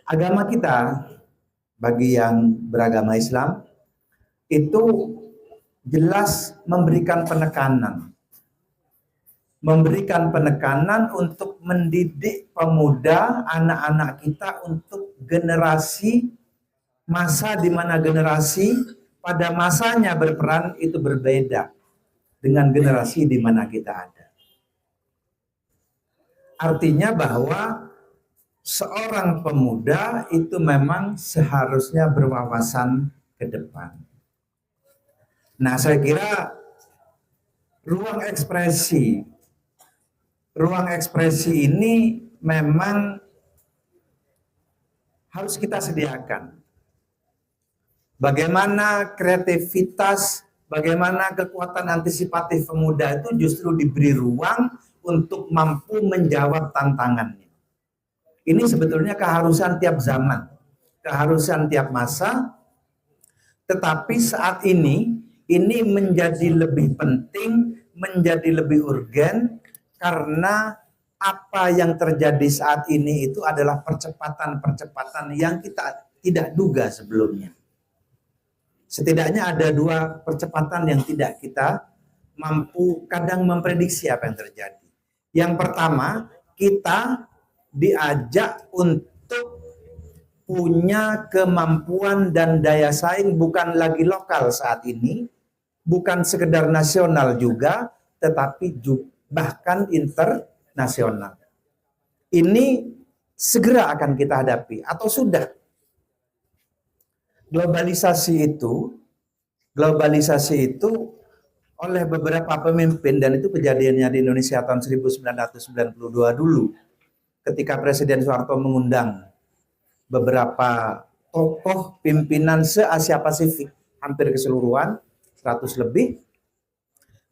Agama kita bagi yang beragama Islam itu jelas memberikan penekanan untuk mendidik pemuda, anak-anak kita untuk generasi masa di mana generasi pada masanya berperan itu berbeda dengan generasi di mana kita ada. Artinya bahwa seorang pemuda itu memang seharusnya berwawasan ke depan. Nah, saya kira ruang ekspresi ini memang harus kita sediakan. Bagaimana kreativitas, bagaimana kekuatan antisipatif pemuda itu justru diberi ruang untuk mampu menjawab tantangannya. Ini sebetulnya keharusan tiap zaman, keharusan tiap masa, tetapi saat ini menjadi lebih penting, menjadi lebih urgen, karena apa yang terjadi saat ini itu adalah percepatan-percepatan yang kita tidak duga sebelumnya. Setidaknya ada dua percepatan yang tidak kita mampu kadang memprediksi apa yang terjadi. Yang pertama, kita diajak untuk punya kemampuan dan daya saing bukan lagi lokal saat ini, bukan sekedar nasional juga, tetapi bahkan internasional. Ini segera akan kita hadapi atau sudah. Globalisasi itu oleh beberapa pemimpin, dan itu kejadiannya di Indonesia tahun 1992 dulu, ketika Presiden Soeharto mengundang beberapa tokoh pimpinan se-Asia Pasifik, hampir keseluruhan, 100 lebih,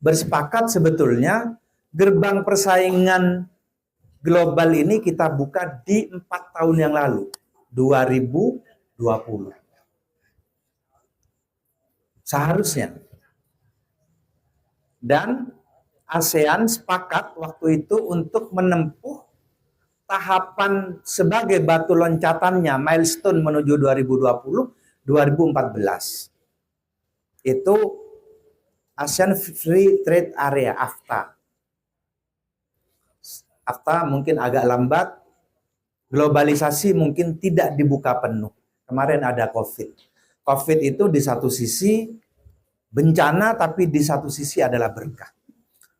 bersepakat sebetulnya gerbang persaingan global ini kita buka di 4 tahun yang lalu, 2020. Seharusnya. Dan ASEAN sepakat waktu itu untuk menempuh tahapan sebagai batu loncatannya, milestone menuju 2020, 2014. Itu ASEAN Free Trade Area, AFTA. AFTA mungkin agak lambat, globalisasi mungkin tidak dibuka penuh. Kemarin ada COVID. COVID itu di satu sisi bencana, tapi di satu sisi adalah berkah.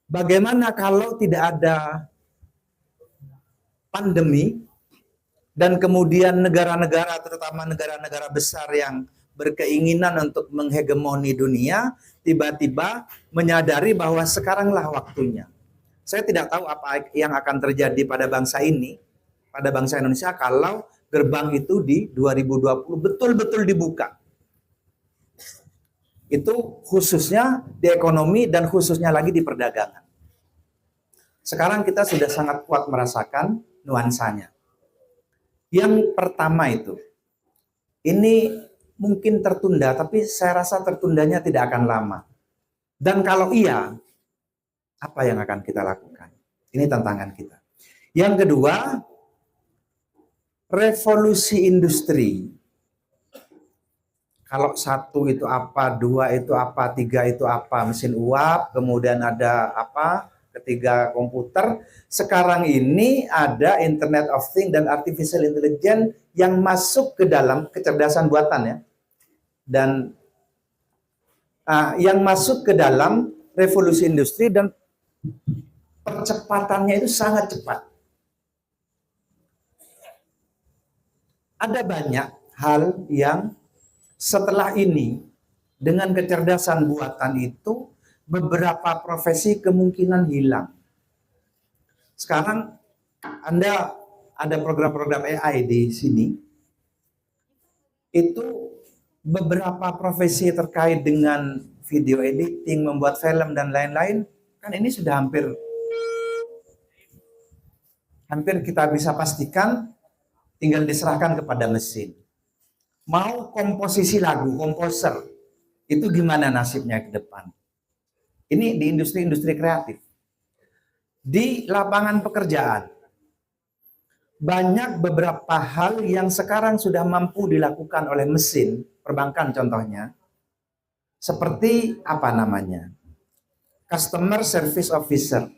Bagaimana kalau tidak ada pandemi dan kemudian negara-negara, terutama negara-negara besar yang berkeinginan untuk menghegemoni dunia, tiba-tiba menyadari bahwa sekaranglah waktunya. Saya tidak tahu apa yang akan terjadi pada bangsa ini, pada bangsa Indonesia, kalau gerbang itu di 2020 betul-betul dibuka. Itu khususnya di ekonomi dan khususnya lagi di perdagangan. Sekarang kita sudah sangat kuat merasakan nuansanya. Yang pertama itu, ini mungkin tertunda, tapi saya rasa tertundanya tidak akan lama. Dan kalau iya, apa yang akan kita lakukan? Ini tantangan kita. Yang kedua, revolusi industri. Kalau 1 itu apa, 2 itu apa, 3 itu apa, mesin uap, kemudian ada apa, ketiga komputer. Sekarang ini ada Internet of Things dan Artificial Intelligence yang masuk ke dalam kecerdasan buatan ya. Dan yang masuk ke dalam revolusi industri, dan percepatannya itu sangat cepat. Ada banyak hal yang setelah ini dengan kecerdasan buatan itu beberapa profesi kemungkinan hilang. Sekarang Anda ada program-program AI di sini. Itu beberapa profesi terkait dengan video editing, membuat film dan lain-lain, kan ini sudah hampir kita bisa pastikan tinggal diserahkan kepada mesin. Mau komposisi lagu, komposer, itu gimana nasibnya ke depan? Ini di industri-industri kreatif. Di lapangan pekerjaan, banyak beberapa hal yang sekarang sudah mampu dilakukan oleh mesin perbankan contohnya, seperti apa namanya, customer service officer,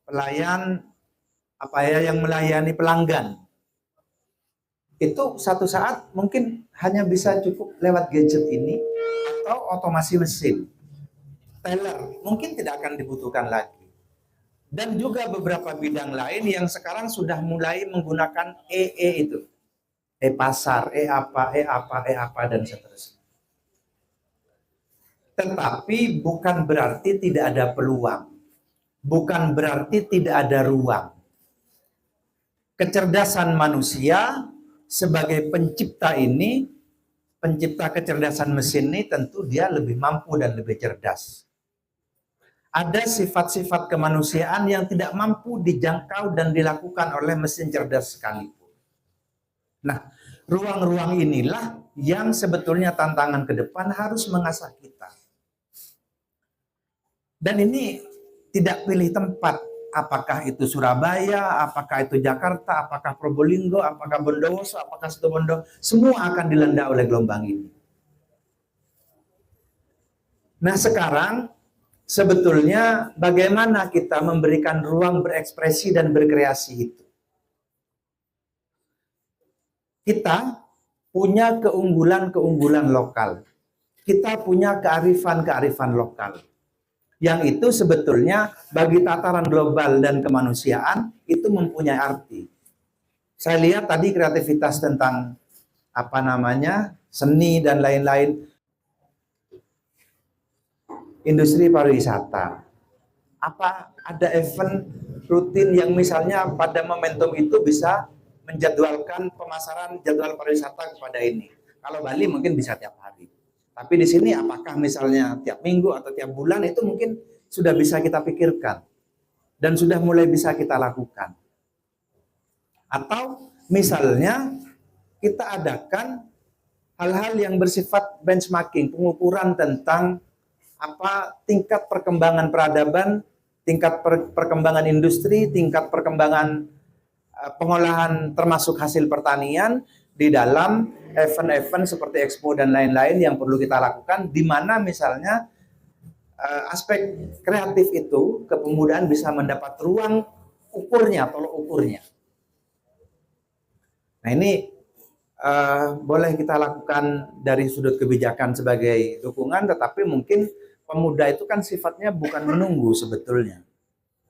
pelayan apa ya yang melayani pelanggan. Itu satu saat mungkin hanya bisa cukup lewat gadget ini atau otomasi mesin. Teller mungkin tidak akan dibutuhkan lagi. Dan juga beberapa bidang lain yang sekarang sudah mulai menggunakan itu. E-pasar, e-apa, dan seterusnya. Tetapi bukan berarti tidak ada peluang. Bukan berarti tidak ada ruang. Kecerdasan manusia sebagai pencipta ini, pencipta kecerdasan mesin ini tentu dia lebih mampu dan lebih cerdas. Ada sifat-sifat kemanusiaan yang tidak mampu dijangkau dan dilakukan oleh mesin cerdas sekalipun. Nah, ruang-ruang inilah yang sebetulnya tantangan ke depan harus mengasah kita. Dan ini tidak pilih tempat, apakah itu Surabaya, apakah itu Jakarta, apakah Probolinggo, apakah Bondowoso, apakah Situbondo, semua akan dilanda oleh gelombang ini. Nah, sekarang sebetulnya bagaimana kita memberikan ruang berekspresi dan berkreasi itu. Kita punya keunggulan-keunggulan lokal. Kita punya kearifan-kearifan lokal. Yang itu sebetulnya bagi tataran global dan kemanusiaan itu mempunyai arti. Saya lihat tadi kreativitas tentang apa namanya, seni dan lain-lain. Industri pariwisata. Apa ada event rutin yang misalnya pada momentum itu bisa menjadwalkan pemasaran jadwal pariwisata kepada ini. Kalau Bali mungkin bisa tiap hari. Tapi di sini apakah misalnya tiap minggu atau tiap bulan itu mungkin sudah bisa kita pikirkan dan sudah mulai bisa kita lakukan. Atau misalnya kita adakan hal-hal yang bersifat benchmarking, pengukuran tentang apa tingkat perkembangan peradaban, tingkat perkembangan industri, tingkat perkembangan pengolahan termasuk hasil pertanian di dalam event-event seperti Expo dan lain-lain yang perlu kita lakukan, di mana misalnya aspek kreatif itu, kepemudaan bisa mendapat ruang ukurnya, tolok ukurnya. Nah ini boleh kita lakukan dari sudut kebijakan sebagai dukungan, tetapi mungkin pemuda itu kan sifatnya bukan menunggu sebetulnya,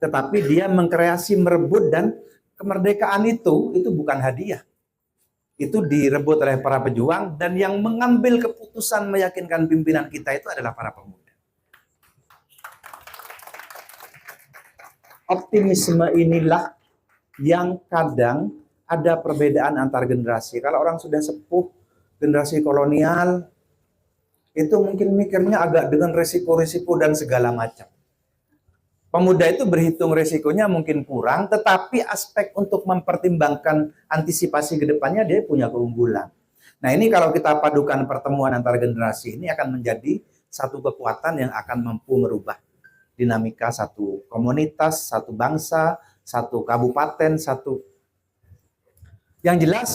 tetapi dia mengkreasi, merebut, dan kemerdekaan itu bukan hadiah. Itu direbut oleh para pejuang, dan yang mengambil keputusan meyakinkan pimpinan kita itu adalah para pemuda. Optimisme inilah yang kadang ada perbedaan antar generasi. Kalau orang sudah sepuh, generasi kolonial, itu mungkin mikirnya agak dengan resiko-resiko dan segala macam. Pemuda itu berhitung resikonya mungkin kurang, tetapi aspek untuk mempertimbangkan antisipasi ke depannya dia punya keunggulan. Nah ini kalau kita padukan pertemuan antar generasi ini akan menjadi satu kekuatan yang akan mampu merubah dinamika satu komunitas, satu bangsa, satu kabupaten, satu. Yang jelas,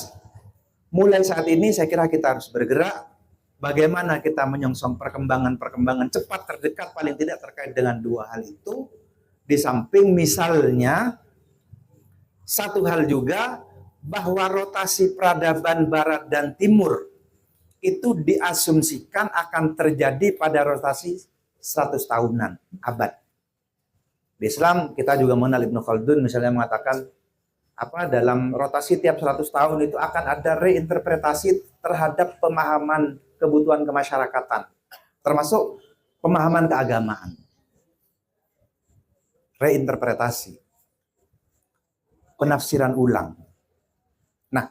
mulai saat ini saya kira kita harus bergerak. Bagaimana kita menyongsong perkembangan-perkembangan cepat terdekat paling tidak terkait dengan dua hal itu. Di samping misalnya, satu hal juga bahwa rotasi peradaban Barat dan Timur itu diasumsikan akan terjadi pada rotasi 100 tahunan, abad. Di Islam kita juga mengenal Ibnu Khaldun misalnya mengatakan apa dalam rotasi tiap 100 tahun itu akan ada reinterpretasi terhadap pemahaman kebutuhan kemasyarakatan, termasuk pemahaman keagamaan. Reinterpretasi, penafsiran ulang. Nah,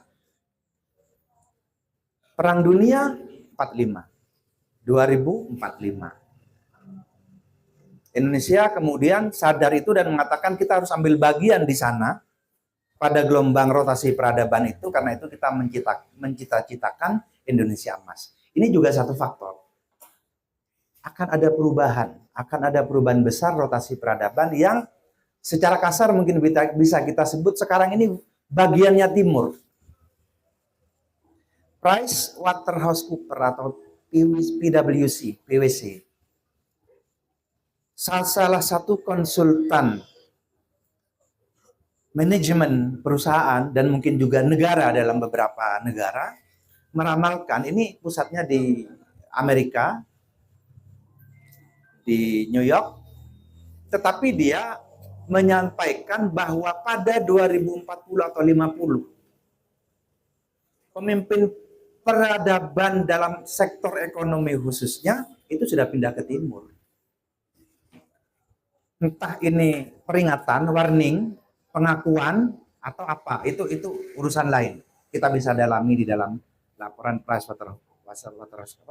Perang Dunia 45, 2045. Indonesia kemudian sadar itu dan mengatakan kita harus ambil bagian di sana pada gelombang rotasi peradaban itu, karena itu kita mencita-citakan Indonesia emas. Ini juga satu faktor. Akan ada perubahan besar rotasi peradaban yang secara kasar mungkin bisa kita sebut sekarang ini bagiannya timur. PricewaterhouseCoopers atau PwC, salah satu konsultan manajemen perusahaan dan mungkin juga negara dalam beberapa negara meramalkan, ini pusatnya di Amerika, di New York, tetapi dia menyampaikan bahwa pada 2040 atau 50 pemimpin peradaban dalam sektor ekonomi khususnya itu sudah pindah ke timur. Entah ini peringatan, warning, pengakuan atau apa, itu urusan lain. Kita bisa dalami di dalam laporan PricewaterhouseCoopers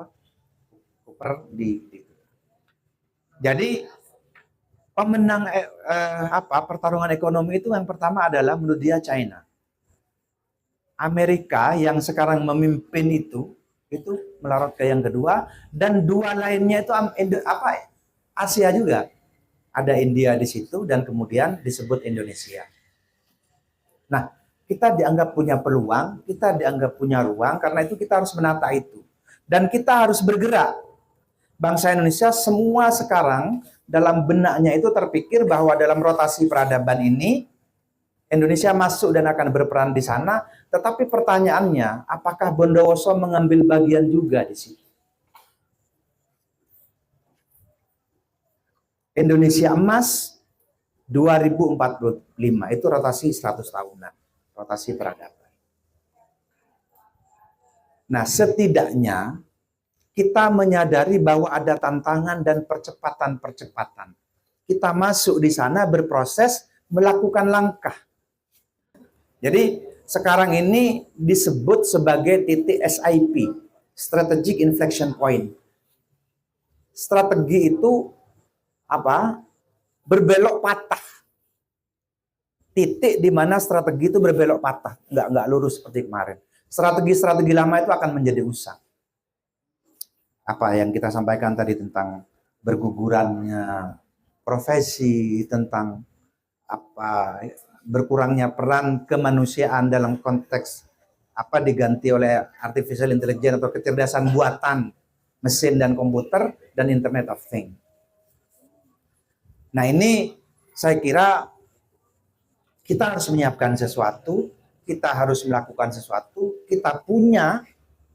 Jadi pemenang pertarungan ekonomi itu yang pertama adalah menurut dia China. Amerika yang sekarang memimpin itu melorot ke yang kedua, dan dua lainnya itu Asia juga. Ada India di situ dan kemudian disebut Indonesia. Nah, kita dianggap punya peluang, kita dianggap punya ruang, karena itu kita harus menata itu. Dan kita harus bergerak. Bangsa Indonesia semua sekarang dalam benaknya itu terpikir bahwa dalam rotasi peradaban ini Indonesia masuk dan akan berperan di sana, tetapi pertanyaannya, apakah Bondowoso mengambil bagian juga di situ? Indonesia Emas 2045 itu rotasi 100 tahunan, rotasi peradaban. Nah, setidaknya kita menyadari bahwa ada tantangan dan percepatan-percepatan. Kita masuk di sana berproses melakukan langkah. Jadi sekarang ini disebut sebagai titik SIP, Strategic Inflection Point. Strategi itu apa? Berbelok patah. Titik di mana strategi itu berbelok patah, nggak lurus seperti kemarin. Strategi-strategi lama itu akan menjadi usang. Apa yang kita sampaikan tadi tentang bergugurannya profesi, tentang apa berkurangnya peran kemanusiaan dalam konteks diganti oleh artificial intelligence atau kecerdasan buatan mesin dan komputer dan Internet of Things. Nah, ini saya kira kita harus menyiapkan sesuatu, kita harus melakukan sesuatu, kita punya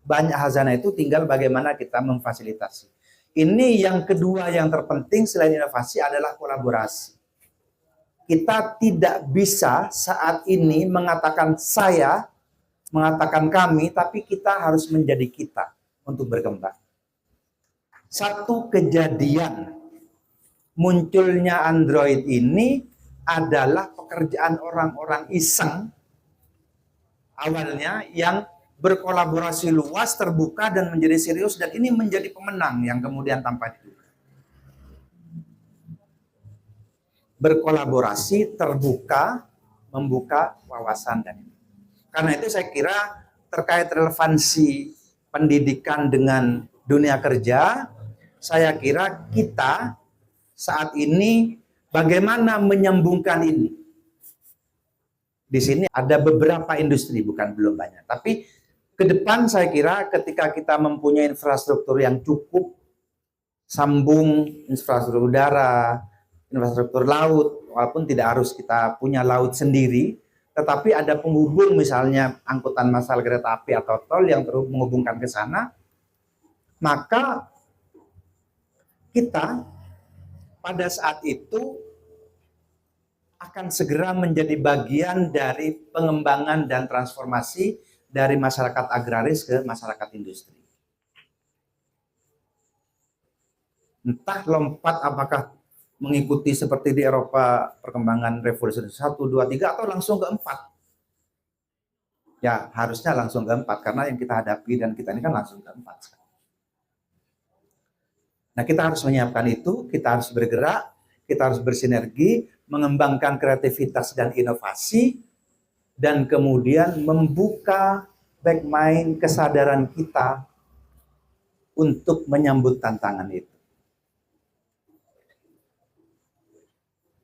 banyak hazanah itu, tinggal bagaimana kita memfasilitasi. Ini yang kedua yang terpenting selain inovasi adalah kolaborasi. Kita tidak bisa saat ini mengatakan saya, mengatakan kami, tapi kita harus menjadi kita untuk berkembang. Satu kejadian munculnya Android ini adalah pekerjaan orang-orang iseng awalnya yang berkolaborasi luas, terbuka, dan menjadi serius, dan ini menjadi pemenang yang kemudian tanpa diduga. Berkolaborasi, terbuka, membuka wawasan dan ini. Karena itu saya kira terkait relevansi pendidikan dengan dunia kerja, saya kira kita saat ini bagaimana menyambungkan ini. Di sini ada beberapa industri, belum banyak, tapi ke depan saya kira ketika kita mempunyai infrastruktur yang cukup, sambung infrastruktur udara, infrastruktur laut, walaupun tidak harus kita punya laut sendiri, tetapi ada penghubung misalnya angkutan massal kereta api atau tol yang terus menghubungkan ke sana, maka kita pada saat itu akan segera menjadi bagian dari pengembangan dan transformasi dari masyarakat agraris ke masyarakat industri. Entah lompat apakah mengikuti seperti di Eropa perkembangan revolusi 1, 2, 3 atau langsung ke 4. Ya, harusnya langsung ke 4 karena yang kita hadapi dan kita ini kan langsung ke 4. Nah, kita harus menyiapkan itu, kita harus bergerak, kita harus bersinergi, mengembangkan kreativitas dan inovasi, dan kemudian membuka back mind kesadaran kita untuk menyambut tantangan itu.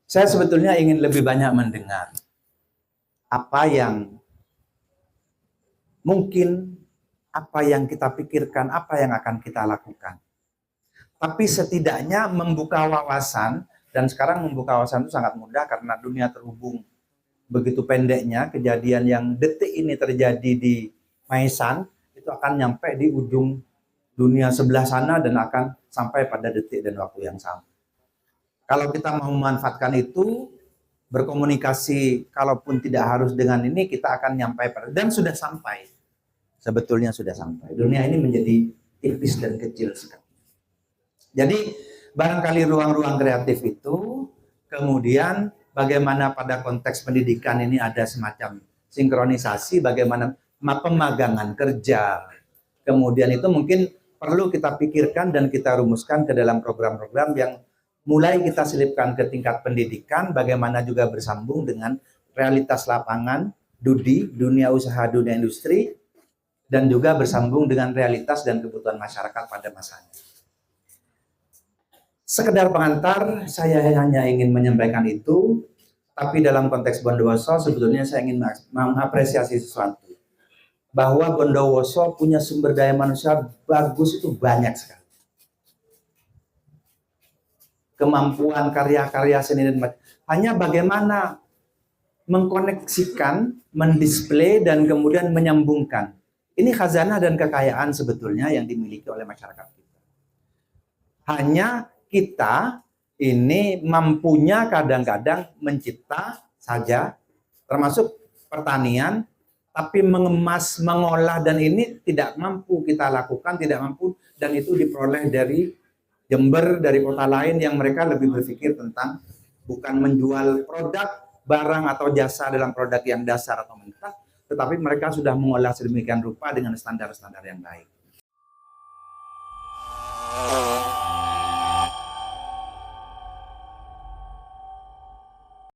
Saya sebetulnya ingin lebih banyak mendengar. apa yang mungkin, apa yang kita pikirkan, apa yang akan kita lakukan. Tapi setidaknya membuka wawasan, dan sekarang membuka wawasan itu sangat mudah karena dunia terhubung begitu pendeknya. Kejadian yang detik ini terjadi di Maesan itu akan nyampe di ujung dunia sebelah sana dan akan sampai pada detik dan waktu yang sama. Kalau kita mau memanfaatkan itu, berkomunikasi, kalaupun tidak harus dengan ini, kita akan nyampe pada, dan sudah sampai. Sebetulnya sudah sampai. Dunia ini menjadi tipis dan kecil sekali. Jadi barangkali ruang-ruang kreatif itu, kemudian bagaimana pada konteks pendidikan ini ada semacam sinkronisasi, bagaimana pemagangan kerja, kemudian itu mungkin perlu kita pikirkan dan kita rumuskan ke dalam program-program yang mulai kita selipkan ke tingkat pendidikan, bagaimana juga bersambung dengan realitas lapangan, dunia usaha, dunia industri, dan juga bersambung dengan realitas dan kebutuhan masyarakat pada masanya. Sekedar pengantar, saya hanya ingin menyampaikan itu, tapi dalam konteks Bondowoso sebetulnya saya ingin mengapresiasi sesuatu. Bahwa Bondowoso punya sumber daya manusia bagus itu banyak sekali. Kemampuan karya-karya seni dan hanya bagaimana mengkoneksikan, mendisplay, dan kemudian menyambungkan. Ini khazanah dan kekayaan sebetulnya yang dimiliki oleh masyarakat kita. Hanya kita ini mampunya kadang-kadang mencipta saja, termasuk pertanian, tapi mengemas, mengolah, dan ini tidak mampu kita lakukan, tidak mampu, dan itu diperoleh dari Jember, dari kota lain yang mereka lebih berpikir tentang bukan menjual produk, barang atau jasa dalam produk yang dasar atau mentah, tetapi mereka sudah mengolah sedemikian rupa dengan standar-standar yang baik.